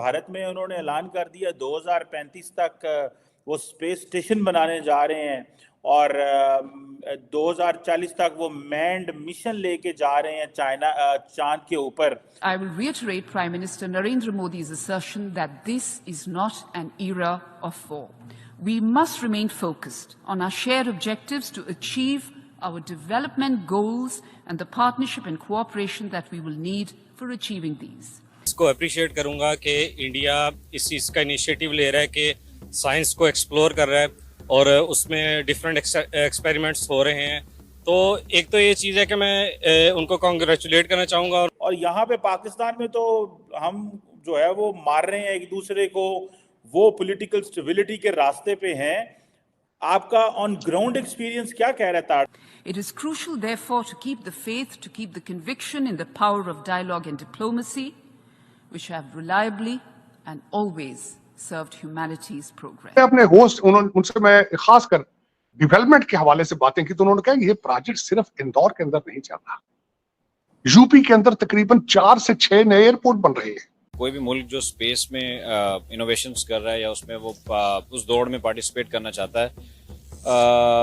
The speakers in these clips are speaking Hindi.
भारत में उन्होंने ऐलान कर दिया 2035 तक वो स्पेस स्टेशन बनाने जा रहे हैं और 2040 तक वो मैन्ड मिशन लेके जा रहे हैं चांद के ऊपर। I will reiterate Prime Minister Narendra Modi's assertion that this is not an era of war. We must remain focused on our shared objectives to achieve our development goals and the partnership and cooperation that we will need for achieving these. इसको अप्रिशिएट करूंगा कि इंडिया इस चीज़ का इनिशिएटिव ले रहा है कि साइंस को एक्सप्लोर कर रहा है और उसमें डिफरेंट एक्सपेरिमेंट्स हो रहे हैं। तो एक तो ये चीज़ है कि मैं उनको कॉन्ग्रेचुलेट करना चाहूँगा। और यहाँ पे पाकिस्तान में तो हम जो है वो मार रहे हैं एक दूसरे को, वो पॉलिटिकल स्टेबिलिटी के रास्ते पे हैं। आपका ऑन ग्राउंड एक्सपीरियंस क्या कह रहा था? It is crucial, therefore, to keep the faith, to keep the conviction in the power of dialogue and diplomacy, which have reliably and always served humanity's progress. अपने होस्ट उनसे मैं खास कर डेवलपमेंट के हवाले से बातें की तो उन्होंने कहा ये प्रोजेक्ट सिर्फ इंदौर के अंदर नहीं चल रहा, यूपी के अंदर तकरीबन 4 से 6 नए एयरपोर्ट बन रहे हैं। कोई भी मुल्क जो स्पेस में इनोवेशंस कर रहा है या उसमें वो उस दौड़ में पार्टिसिपेट करना चाहता है,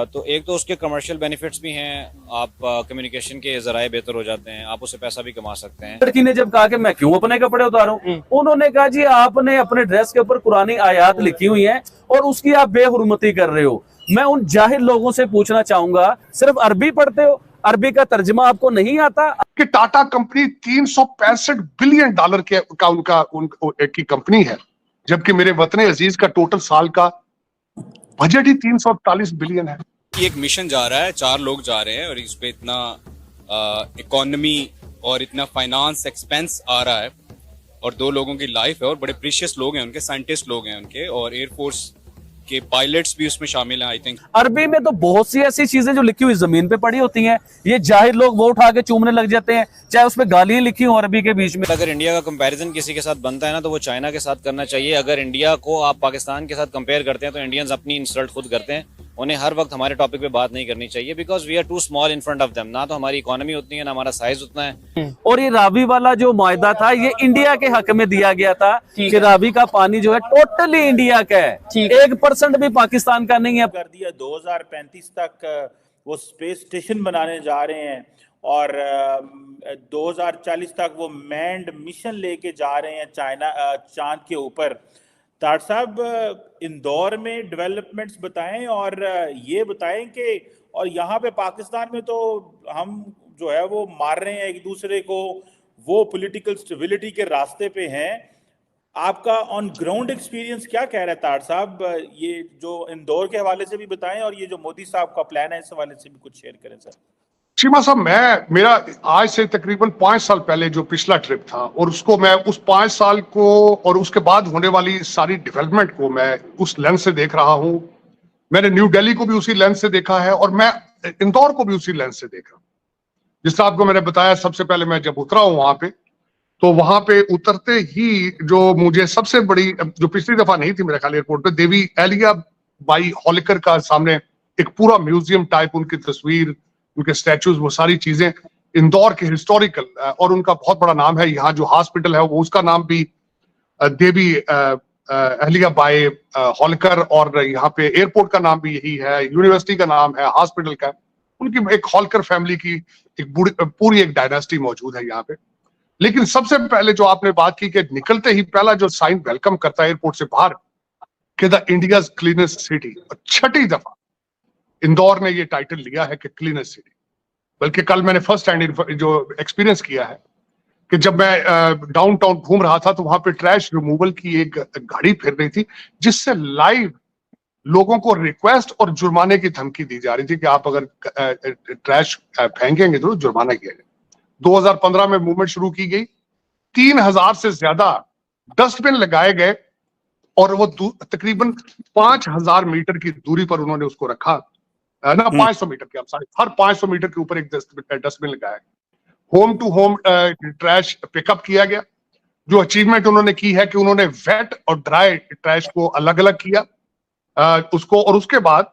तो एक तो उसके कमर्शियल बेनिफिट्स भी हैं, आप कम्युनिकेशन के जराए बेहतर हो जाते हैं, आप उससे पैसा भी कमा सकते हैं। लड़की ने जब कहा कि मैं क्यों अपने कपड़े उतारूं, उन्होंने कहा जी आपने अपने ड्रेस के ऊपर कुरानी आयात लिखी हुई हैं और उसकी आप बेहुरमती कर रहे हो। मैं उन जाहिल लोगों से पूछना चाहूंगा, सिर्फ अरबी पढ़ते हो, अरबी का तर्जमा आपको नहीं आता? कि टाटा कंपनी $365 बिलियन की कंपनी है, जबकि मेरे वतन अजीज का टोटल साल का बजट ही 340 बिलियन है। एक मिशन जा रहा है, 4 लोग जा रहे हैं और इस पे इतना इकोनॉमी और इतना फाइनेंस एक्सपेंस आ रहा है और 2 लोगों की लाइफ है और बड़े प्रीशियस लोग हैं उनके, साइंटिस्ट लोग हैं उनके और एयरफोर्स के पायलट्स भी उसमें शामिल हैं। आई थिंक अरबी में तो बहुत सी ऐसी चीजें जो लिखी हुई जमीन पे पड़ी होती हैं, ये जाहिर लोग वो उठा के चूमने लग जाते हैं, चाहे उसमें गालियां लिखी हो अरबी के बीच में। अगर इंडिया का कंपैरिजन किसी के साथ बनता है ना तो वो चाइना के साथ करना चाहिए। अगर इंडिया को आप पाकिस्तान के साथ कंपेयर करते हैं तो इंडियंस अपनी इंसल्ट खुद करते हैं। उन्हें हर वक्त हमारे टॉपिक पे बात नहीं करनी चाहिए, because we are too small in front of them. ना तो हमारी इकोनॉमी उतनी है, ना हमारा साइज उतना है। और ये रावी वाला जो मुआहदा था ये इंडिया के हक में दिया गया था कि रावी का पानी जो है टोटली इंडिया का है, 1% भी पाकिस्तान का नहीं है। कर दिया 2035 तक वो स्पेस स्टेशन बनाने जा रहे हैं और 2040 तक वो मैन्ड मिशन लेके जा रहे हैं चांद के ऊपर। तार साहब, इंदौर में डेवलपमेंट्स बताएं और ये बताएं कि और यहाँ पे पाकिस्तान में तो हम जो है वो मार रहे हैं एक दूसरे को, वो पॉलिटिकल स्टेबिलिटी के रास्ते पे हैं। आपका ऑन ग्राउंड एक्सपीरियंस क्या कह रहा है तार साहब? ये जो इंदौर के हवाले से भी बताएं और ये जो मोदी साहब का प्लान है इस हवाले से भी कुछ शेयर करें सर। शीमा साहब, मेरा आज से तकरीबन 5 साल पहले जो पिछला ट्रिप था और उसको मैं उस 5 साल को और उसके बाद होने वाली सारी डेवलपमेंट को मैं उस लेंस से देख रहा हूं। मैंने न्यू दिल्ली को भी उसी लेंस से देखा है और मैं इंदौर को भी उसी लेंस से देखा। जिस तरह आपको मैंने बताया, सबसे पहले मैं जब उतरा हूं वहां पे, तो वहां पे उतरते ही जो मुझे सबसे बड़ी, जो पिछली दफा नहीं थी मेरे ख्याल एयरपोर्ट पे, देवी अहल्या बाई होलिकर का सामने एक पूरा म्यूजियम टाइप, उनकी तस्वीर, उनके स्टैचूज, वो सारी चीजें इंदौर के हिस्टोरिकल, और उनका बहुत बड़ा नाम है। यहाँ जो हॉस्पिटल है वो उसका नाम भी देवी अहल्या बाई होलिकर, और यहाँ पे एयरपोर्ट का नाम भी यही है, यूनिवर्सिटी का नाम है, हॉस्पिटल का। उनकी एक होलिकर फैमिली की एक पूरी एक डायनेस्टी मौजूद है यहाँ पे। लेकिन सबसे पहले जो आपने बात की कि निकलते ही पहला जो साइन वेलकम करता है एयरपोर्ट से बाहर कि द इंडियाज क्लीनेस्ट सिटी, छठी दफा इंदौर ने ये टाइटल लिया है कि क्लीनेस्ट सिटी। बल्कि कल मैंने फर्स्ट हैंड जो एक्सपीरियंस किया है कि जब मैं डाउनटाउन घूम रहा था तो वहां पे ट्रैश रिमूवल की एक गाड़ी फिर रही थी, जिससे लाइव लोगों को रिक्वेस्ट और जुर्माने की धमकी दी जा रही थी कि आप अगर ट्रैश फेंकेंगे तो जुर्माना किया जाए। 2015 में मूवमेंट शुरू की गई, 3000 से ज्यादा डस्टबिन लगाए गए और वो तकरीबन 5000 मीटर की दूरी पर उन्होंने उसको रखा ना, 500 मीटर के, हर 500 मीटर के ऊपर एक डस्टबिन लगाया। Home to home trash pickup किया गया। जो अचीवमेंट उन्होंने की है कि उन्होंने वेट और ड्राई ट्रैश को अलग अलग किया उसको, और उसके बाद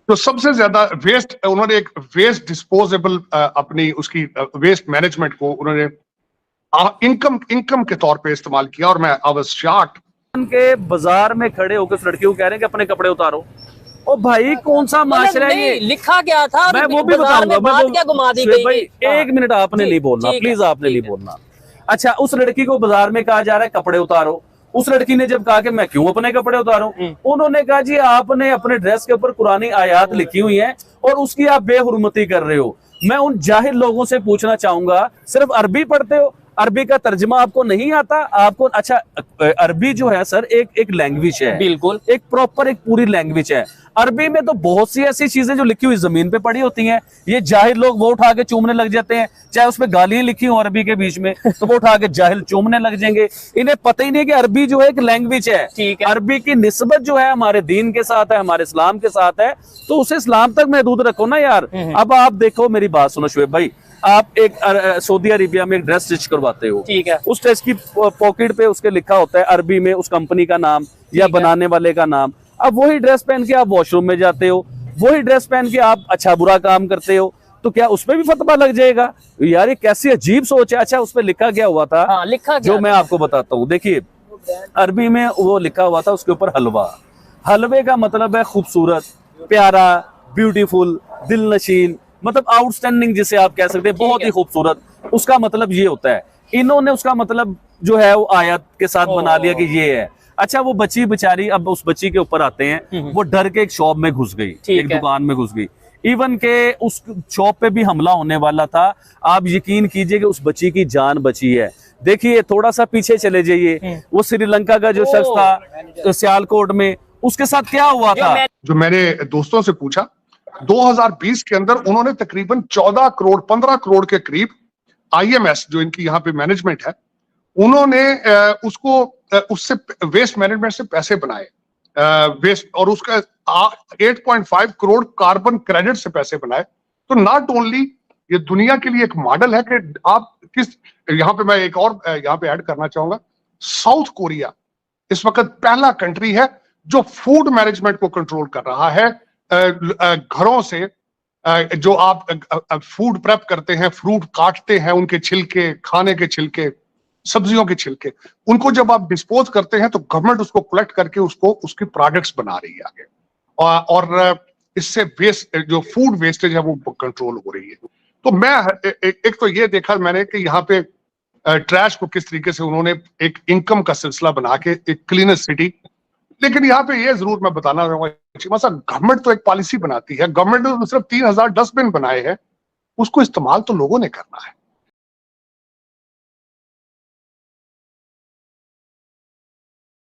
तो सबसे ज्यादा वेस्ट, उन्होंने एक वेस्ट डिस्पोजेबल अपनी उसकी वेस्ट मैनेजमेंट को उन्होंने इनकम के तौर पे इस्तेमाल किया और मैं आई वाज शॉक्ड। के बाजार में खड़े होकर उस लड़की को कह रहे हैं कि अपने कपड़े उतारो। ओ भाई कौन सा माशरा है ये? लिखा क्या था? मैं वो भी बताऊंगा। बात क्या घुमा दी गई? भाई एक मिनट आपने नहीं बोलना, प्लीज आपने नहीं बोलना। अच्छा, उस लड़की को बाजार में कहा जा रहा है कपड़े उतारो। उस लड़की ने जब कहा कि मैं क्यों अपने कपड़े उतारूं, उन्होंने कहा जी आपने अपने ड्रेस के ऊपर कुरानी आयात लिखी हुई है और उसकी आप बेहुरमती कर रहे हो। मैं उन जाहिल लोगों से पूछना चाहूंगा, सिर्फ अरबी पढ़ते हो, अरबी का तर्जमा आपको नहीं आता? आपको अच्छा, अरबी जो है सर एक लैंग्वेज है, बिल्कुल एक प्रॉपर एक पूरी लैंग्वेज है। अरबी में तो बहुत सी ऐसी चीजें जो लिखी हुई जमीन पे पड़ी होती हैं, ये जाहिल लोग वो उठा के चूमने लग जाते हैं। चाहे उसमें गालियां लिखी हो अरबी के बीच में तो वो उठा के जाहिल चूमने लग जाएंगे। इन्हें पता ही नहीं कि अरबी जो है एक लैंग्वेज है। ठीक है। अरबी की निस्बत जो है हमारे दीन के साथ है, हमारे इस्लाम के साथ है, तो उसे इस्लाम तक महदूद रखो ना यार। अब आप देखो, मेरी बात सुनो शुएब भाई, आप एक सऊदी अरेबिया में एक ड्रेस स्टिच करवाते हो, ठीक है। उस ड्रेस की पॉकेट पे उसके लिखा होता है अरबी में उस कंपनी का नाम या बनाने वाले का नाम। अब वही ड्रेस पहन के आप वॉशरूम में जाते हो, वही ड्रेस पहन के आप अच्छा बुरा काम करते हो, तो क्या उसमें भी फतवा लग जाएगा? यार ये कैसी अजीब सोच है। अच्छा, उसमें लिखा क्या हुआ था? हाँ, लिखा जो मैं आपको बताता हूँ। देखिए, अरबी में वो लिखा हुआ था, उसके ऊपर हलवा। हलवे का मतलब है खूबसूरत, प्यारा, ब्यूटीफुल, दिलनशीन, मतलब आउटस्टैंडिंग जिसे आप कह सकते हैं, बहुत ही खूबसूरत। उसका मतलब ये होता है। इन्होंने उसका मतलब जो है वो आयत के साथ बना लिया कि ये है। अच्छा, वो बच्ची बेचारी, अब उस बच्ची के ऊपर आते हैं, वो डर के एक शॉप में घुस गई, एक दुकान में घुस गई। इवन के उस शॉप पे भी हमला होने वाला था। आप यकीन कीजिए कि उस बच्ची की जान बची है। देखिए, थोड़ा सा पीछे चले जाइए, वो श्रीलंका का जो शख्स था सियालकोट में, उसके साथ क्या हुआ था? जो मैंने दोस्तों से पूछा, 2020 के अंदर उन्होंने तकरीबन 14 करोड़ 15 करोड़ के करीब IMS जो इनकी यहाँ पे मैनेजमेंट है, उन्होंने उससे वेस्ट मैनेजमेंट से पैसे बनाए, वेस्ट, और उसका 8.5 करोड़ कार्बन क्रेडिट से पैसे बनाए। तो नॉट ओनली ये दुनिया के लिए एक मॉडल है कि आप किस, यहाँ पे मैं एक और यहाँ पे ऐड करना चाहूंगा, साउथ कोरिया इस वक्त पहला कंट्री है जो फूड मैनेजमेंट को कंट्रोल कर रहा है। घरों से जो आप फूड प्रेप करते हैं, फ्रूट काटते हैं, उनके छिलके, खाने के छिलके, सब्जियों के छिलके, उनको जब आप डिस्पोज करते हैं तो गवर्नमेंट उसको कलेक्ट करके उसको उसकी प्रोडक्ट्स बना रही है आगे, और इससे वेस्ट, जो फूड वेस्टेज है वो कंट्रोल हो रही है। तो मैं एक तो ये देखा मैंने कि यहाँ पे ट्रैश को किस तरीके से उन्होंने एक इनकम का सिलसिला बना के एक क्लीनर सिटी। लेकिन यहाँ पे ये जरूर मैं बताना चाहूंगा, गवर्नमेंट तो एक पॉलिसी बनाती है, गवर्नमेंट ने सिर्फ 3000 डस्टबिन बनाए हैं, उसको इस्तेमाल तो लोगों ने करना है।